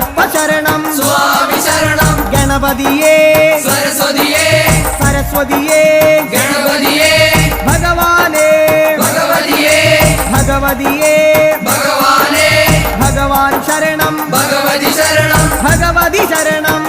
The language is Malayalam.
അയ്യപ്പ ശരണം സ്വാമി ശരണം ഗണപതിയേ സരസ്വതിയേ സരസ്വതിയേ ഗണപതിയേ ഭഗവാനേ ഭഗവതിയേ ഭഗവതിയേ ഭഗവാനേ ഭഗവാൻ ശരണം ഭഗവതി ശരണം ഭഗവതി ശരണം